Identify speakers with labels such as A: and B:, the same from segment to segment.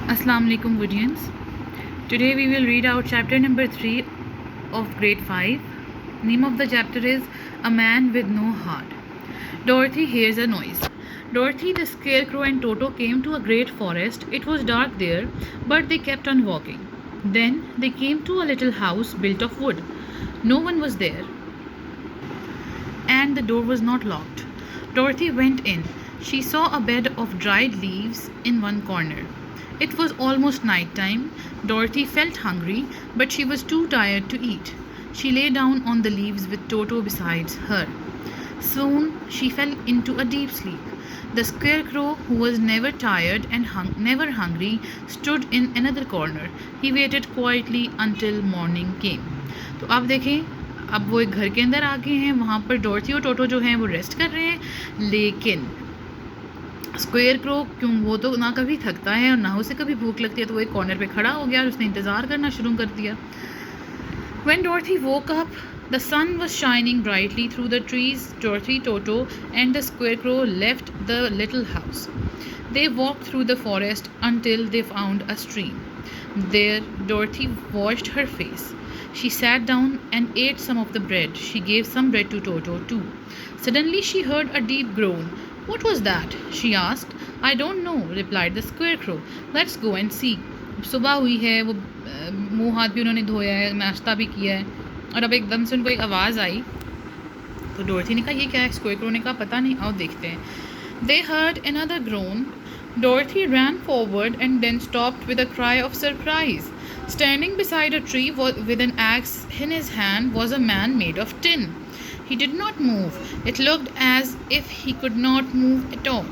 A: Assalamu alaikum Vidians. Today we will read out chapter number 3 of grade 5. Name of the chapter is A Man with No Heart. Dorothy hears a noise. Dorothy, the Scarecrow, and Toto came to a great forest. It was dark there, but they kept on walking. Then they came to a little house built of wood. No one was there, and the door was not locked. Dorothy went in. She saw a bed of dried leaves in one corner. It was almost night time. Dorothy felt hungry, but she was too tired to eat. She lay down on the leaves with Toto beside her. Soon she fell into a deep sleep. The Scarecrow, who was never tired and never hungry, stood in another corner. He waited quietly until morning came. तो अब देखें, अब वो एक घर के अंदर आ गए हैं. वहाँ पर डॉर्थी और टोटो जो हैं वो रेस्ट कर रहे हैं. लेकिन स्क्वेयर क्रो क्यों, वो तो ना कभी थकता है और ना उसे कभी भूख लगती है, तो वो एक कॉर्नर पे खड़ा हो गया और उसने इंतज़ार करना शुरू कर दिया. When Dorothy woke up, the sun was shining brightly through the trees. Dorothy, Toto, and the Scarecrow left the little house. They walked through the forest until they found a stream. There, Dorothy washed her face. She sat down and ate some of the bread. She gave some bread to Toto too. Suddenly, she heard a deep groan. What was that? She asked. I don't know, replied the Scarecrow. Let's go and see. सुबह हुई है, वो मुंह हाथ भी उन्होंने धोया है, नाश्ता भी किया है, और अब एकदम से उनको एक आवाज़ आई. तो डोरथी ने कहा ये क्या है. स्क्वेयरक्रो ने कहा पता नहीं, आओ देखते हैं. They heard another groan. Dorothy ran forward and then stopped with a cry of surprise. Standing beside a tree with an axe in his hand was a man made of tin. He did not move. It looked as if he could not move at all.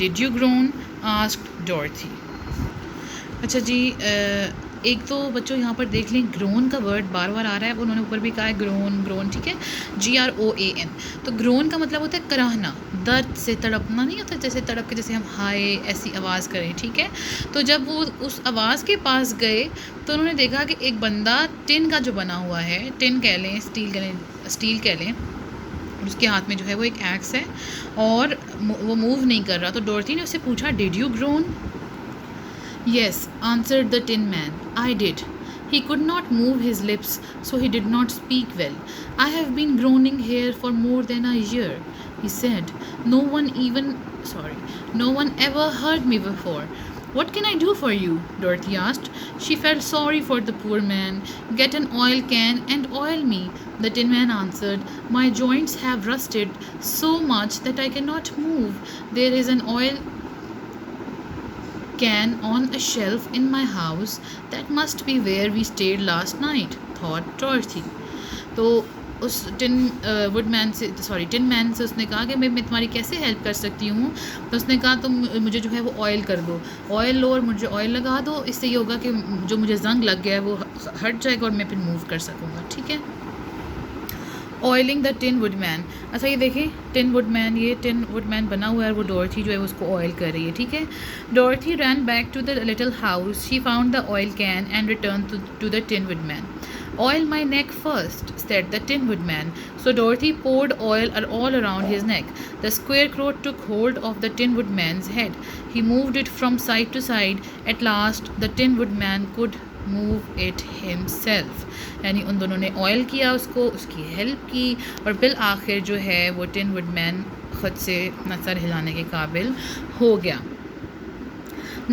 A: Did you groan? Asked Dorothy. अच्छा जी, एक तो बच्चों यहाँ पर देख लें, grown का word बार बार आ रहा है. उन्होंने ऊपर भी कहा है ग्रोन, ग्रोन, ठीक है, GROAN. तो ग्रोन का मतलब होता है कराहना, दर्द से तड़पना नहीं होता, जैसे तड़प के जैसे हम हाय ऐसी आवाज़ करें, ठीक है. तो जब वो उस आवाज़ के पास गए तो उन्होंने देखा कि एक बंदा टिन का जो बना हुआ है, टिन कह लें, स्टील कह लें, उसके हाथ में जो है वो एक एक्स है और वो मूव नहीं कर रहा. तो डोरथी ने उससे पूछा did you grown? Yes, answered the Tin Man, I did. He could not move his lips, so he did not speak well. I have been groaning here for more than a year, he said. No one ever heard me before. What can I do for you? Dorothy asked. She felt sorry for the poor man. Get an oil can and oil me, the Tin Man answered. My joints have rusted so much that I cannot move. There is an oil can on a shelf in my house. That must be where we stayed last night, thought Dorothy. तो उस tin man से उसने कहा कि मैं तुम्हारी कैसे help कर सकती हूँ. तो उसने कहा तुम मुझे जो है वो ऑयल कर दो, ऑयल लो और मुझे ऑयल लगा दो. इससे ये होगा कि जो मुझे जंग लग गया है वो हट जाएगा और मैं फिर मूव कर सकूँगा, ठीक है. Oiling the tin woodman. अच्छा ये देखें, टिन वुडमैन बना हुआ है, वो डोरथी जो है उसको ऑयल कर रही है, ठीक है. Dorothy ran back to the little house. She found the oil can and return to the tin woodman. Oil my neck first, said the Tin Woodman. So Dorothy poured oil all around his neck. The Scarecrow took hold of the Tin Woodman's head. He moved it from side to side. At last, the Tin Woodman could move it himself. यानी उन दोनों ने oil किया उसको, उसकी help की और bill आखिर जो है वो टिन वुडमैन ख़ुद से अपना सर हिलाने के काबिल हो गया.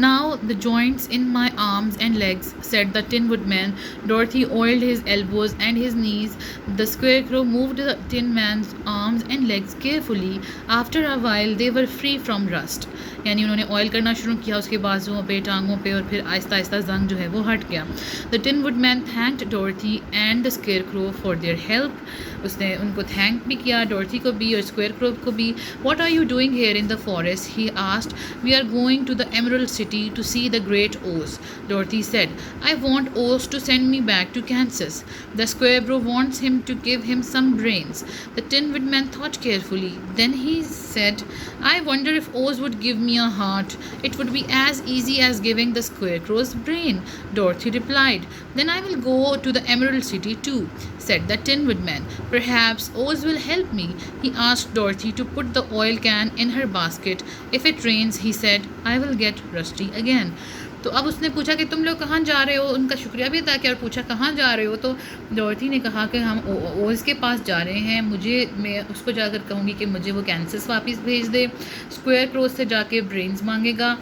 A: Now the joints in my arms and legs, said the Tin Woodman. Dorothy oiled his elbows and his knees. The Scarecrow moved the Tin Man's arms and legs carefully. After a while they were free from rust. यानी उन्होंने oil करना शुरू किया उसके बाजुओं पे, टांगों पे, और फिर आहिस्ता आहिस्ता जंग जो है वो हट गया. The tin woodman thanked डोरथी and the scarecrow for their help. उसने उनको थैंक भी किया, डोरथी को भी और स्केयरक्रो को भी. What are you doing here in the forest? He asked. We are going to the Emerald City to see the great Oz, Dorothy said. I want Oz to send me back to Kansas. The Scarecrow wants him to give him some brains. The Tin Woodman thought carefully. Then he said, I wonder if Oz would give me a heart. It would be as easy as giving the Scarecrow's brain, Dorothy replied. Then I will go to the Emerald City too, said the Tin Woodman. Perhaps Oz will help me. He asked Dorothy to put the oil can in her basket. If it rains, he said, I will get rusty again. तो अब उसने पूछा कि तुम लोग कहाँ जा रहे हो, उनका शुक्रिया भी अदा किया और पूछा कहाँ जा रहे हो। तो डॉर्थी ने कहा कि हम ओज के पास जा रहे हैं, मैं उसको जाकर कहूँगी कि मुझे वो कैंसस वापस भेज दे, स्क्वायर क्रोस से जाके ब्रेन्स मांगेगा।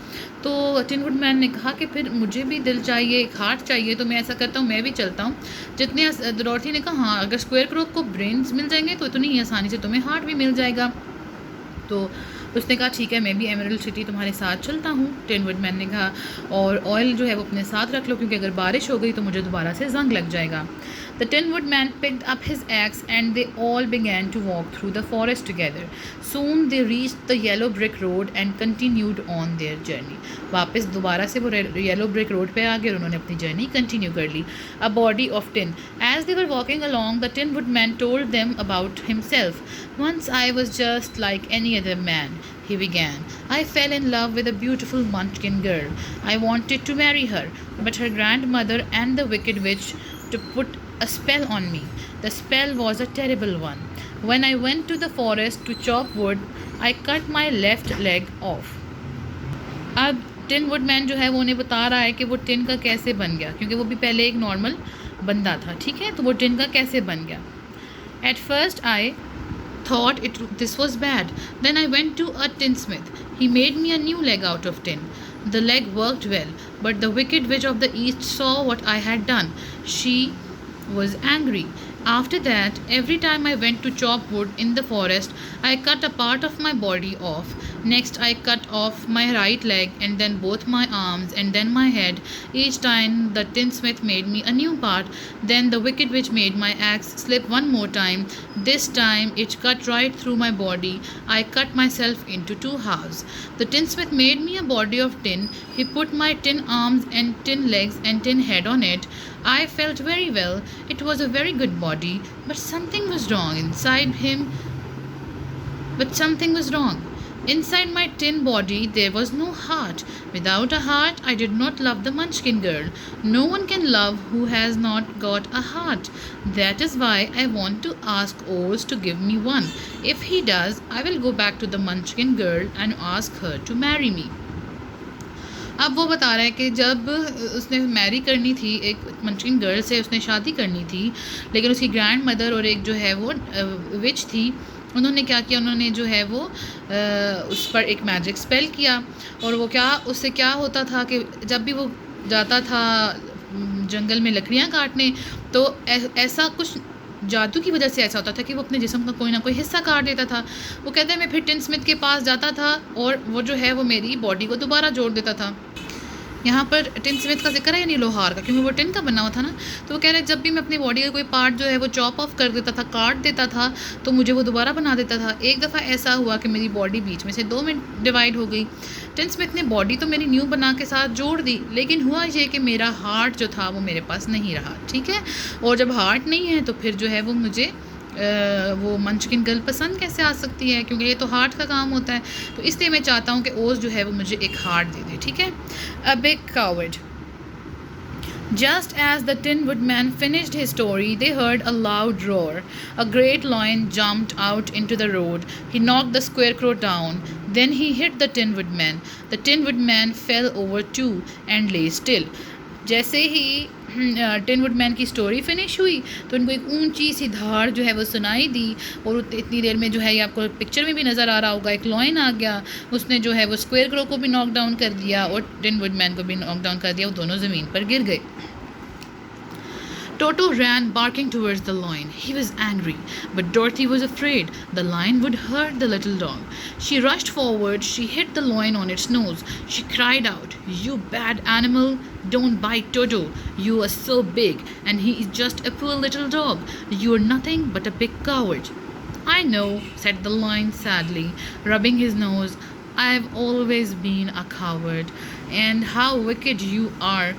A: तो टिन वुडमैन ने कहा कि फिर मुझे भी दिल चाहिए, एक हार्ट चाहिए, तो मैं ऐसा करता हूँ, मैं भी चलता हूँ। डॉर्थी ने कहा हाँ, अगर स्क्वायर क्रो को ब्रेन्स मिल जाएंगे तो इतनी आसानी से तुम्हें हार्ट भी मिल जाएगा। तो उसने कहा ठीक है, मैं भी एमरल्ड सिटी तुम्हारे साथ चलता हूँ। टिन वुडमैन ने कहा और ऑयल जो है वो अपने साथ रख लो, क्योंकि अगर बारिश हो गई तो मुझे दोबारा से जंग लग जाएगा। The Tin Woodman picked up his axe and they all began to walk through the forest together. Soon they reached the yellow brick road and continued on their journey. वापस दोबारा से वो येलो ब्रिक रोड पे आ गए और उन्होंने अपनी journey continue कर ली. A body of tin. As they were walking along, the Tin Woodman told them about himself. Once I was just like any other man, he began. I fell in love with a beautiful Munchkin girl. I wanted to marry her, but her grandmother and the wicked witch to put a spell on me. The spell was a terrible one. When I went to the forest to chop wood, I cut my left leg off. अब tin woodman जो है वो उन्हें बता रहा है कि वो टिन का कैसे बन गया, क्योंकि वो भी पहले एक नॉर्मल बंदा था, ठीक है, तो वो टिन का कैसे बन गया. At first I thought this was bad. Then I went to a tinsmith. He made me a new leg out of tin. The leg worked well, but the wicked witch of the east saw what I had done. She was angry. After that, every time I went to chop wood in the forest, I cut a part of my body off. Next, I cut off my right leg and then both my arms and then my head. Each time the tinsmith made me a new part. Then the wicked witch made my axe slip one more time. This time it cut right through my body. I cut myself into two halves. The tinsmith made me a body of tin. He put my tin arms and tin legs and tin head on it. I felt very well. It was a very good body, but something was wrong inside him. But something was wrong. Inside my tin body there was no heart. Without a heart, I did not love the Munchkin girl. No one can love who has not got a heart. That is why I want to ask Oz to give me one. If he does, I will go back to the Munchkin girl and ask her to marry me. अब वो बता रहा है कि जब उसने Mary करनी थी एक मंचकिन गर्ल से, उसने शादी करनी थी, लेकिन उसकी ग्रैंड मदर और एक जो है वो विच थी, उन्होंने क्या किया, उन्होंने जो है वो उस पर एक मैजिक स्पेल किया. और वो क्या, उससे क्या होता था कि जब भी वो जाता था जंगल में लकड़ियाँ काटने, तो ऐसा कुछ जादू की वजह से ऐसा होता था कि वो अपने जिस्म का कोई ना कोई हिस्सा काट देता था. वो कहते हैं मैं फिर टिन स्मिथ के पास जाता था और वो जो है वो मेरी बॉडी को दोबारा जोड़ देता था. यहाँ पर टिन स्मिथ का जिक्र है, यानी लोहार का, क्योंकि वो टिन का बना हुआ था ना. तो वो कह रहे जब भी मैं अपनी बॉडी का कोई पार्ट जो है वो चॉप ऑफ कर देता था, काट देता था, तो मुझे वो दोबारा बना देता था. एक दफ़ा ऐसा हुआ कि मेरी बॉडी बीच में से दो में डिवाइड हो गई. टिन स्मिथ ने बॉडी तो मेरी न्यू बना के साथ जोड़ दी, लेकिन हुआ ये कि मेरा हार्ट जो था वो मेरे पास नहीं रहा, ठीक है. और जब हार्ट नहीं है तो फिर जो है वो मुझे वो मंचकिन गर्ल पसंद कैसे आ सकती है, क्योंकि ये तो हार्ट का काम होता है. तो इसलिए मैं चाहता हूँ कि ओज जो है वो मुझे एक हार्ट दे दे, ठीक है. A big coward. Just as the Tin Woodman finished his story, they heard a loud roar. A great lion jumped out into the road. He knocked the Scarecrow down. Then he hit the Tin Woodman. The Tin Woodman fell over too and lay still. जैसे ही tin woodman की story finish हुई तो उनको एक ऊंची सी धार जो है वो सुनाई दी, और इतनी देर में जो है ये आपको पिक्चर में भी नज़र आ रहा होगा, एक लॉयन आ गया, उसने जो है वो स्क्वायर क्रो को भी नॉक डाउन कर दिया और टिन वुडमैन को भी नॉक डाउन कर दिया. वो दोनों ज़मीन पर गिर गए. Toto ran barking towards the lion. He was angry, but Dorothy was afraid the lion would hurt the little dog. She rushed forward. She hit the lion on its nose. She cried out, "You bad animal! Don't bite Toto. You are so big, and he is just a poor little dog. You are nothing but a big coward." "I know," said the lion sadly, rubbing his nose. "I've always been a coward. And how wicked you are,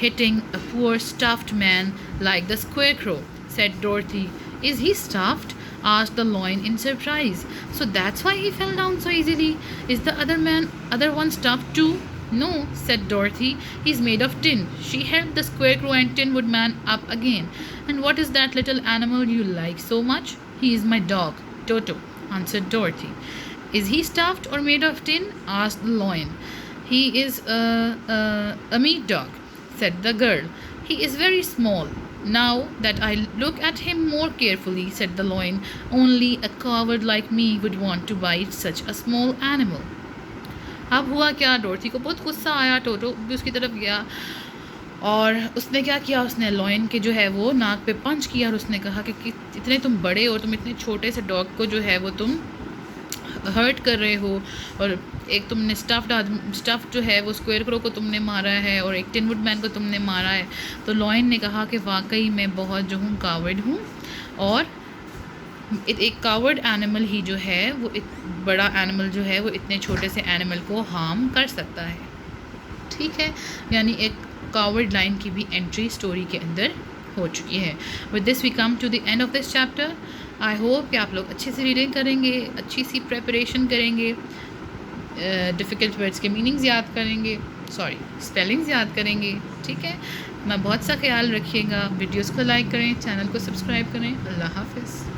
A: hitting a poor stuffed man like the Scarecrow," said Dorothy. "Is he stuffed?" asked the lion in surprise. "So that's why he fell down so easily. Is the other one stuffed too?" "No," said Dorothy. "He's made of tin." She helped the Scarecrow and Tin Woodman up again. "And what is that little animal you like so much?" "He is my dog, Toto," answered Dorothy. "Is he stuffed or made of tin?" asked the lion. He is a meat dog, said the girl. He is very small. Now that I look at him more carefully, said the lion, only a coward like me would want to bite such a small animal. अब हुआ क्या, डोरथी को बहुत गुस्सा आया। टोटो भी उसकी तरफ गया और उसने क्या किया, उसने लॉयन के जो है वो नाक पे पंच किया और उसने कहा कि इतने तुम बड़े हो, तुम इतने छोटे से डॉग को जो है वो तुम हर्ट कर रहे हो, और एक तुमने स्टफ़ जो है वो स्क्वायर क्रो को तुमने मारा है और एक टिन वुड मैन को तुमने मारा है। तो लॉयन ने कहा कि वाकई मैं बहुत जो हूँ कावर्ड हूँ, और एक कावर्ड एनिमल ही जो है वो बड़ा एनिमल जो है वो इतने छोटे से एनिमल को हार्म कर सकता है। ठीक है, यानी एक कावर्ड लाइन की भी एंट्री स्टोरी के अंदर हो चुकी है। With this we come to the end of this chapter. I hope कि आप लोग अच्छे से रीडिंग करेंगे, अच्छी सी प्रेपरेशन करेंगे, डिफ़िकल्ट वर्ड्स के मीनिंग्स याद करेंगे, स्पेलिंग्स याद करेंगे। ठीक है, मैं बहुत सा ख्याल रखिएगा। वीडियोस को लाइक करें, चैनल को सब्सक्राइब करें। अल्लाह हाफ़िज़।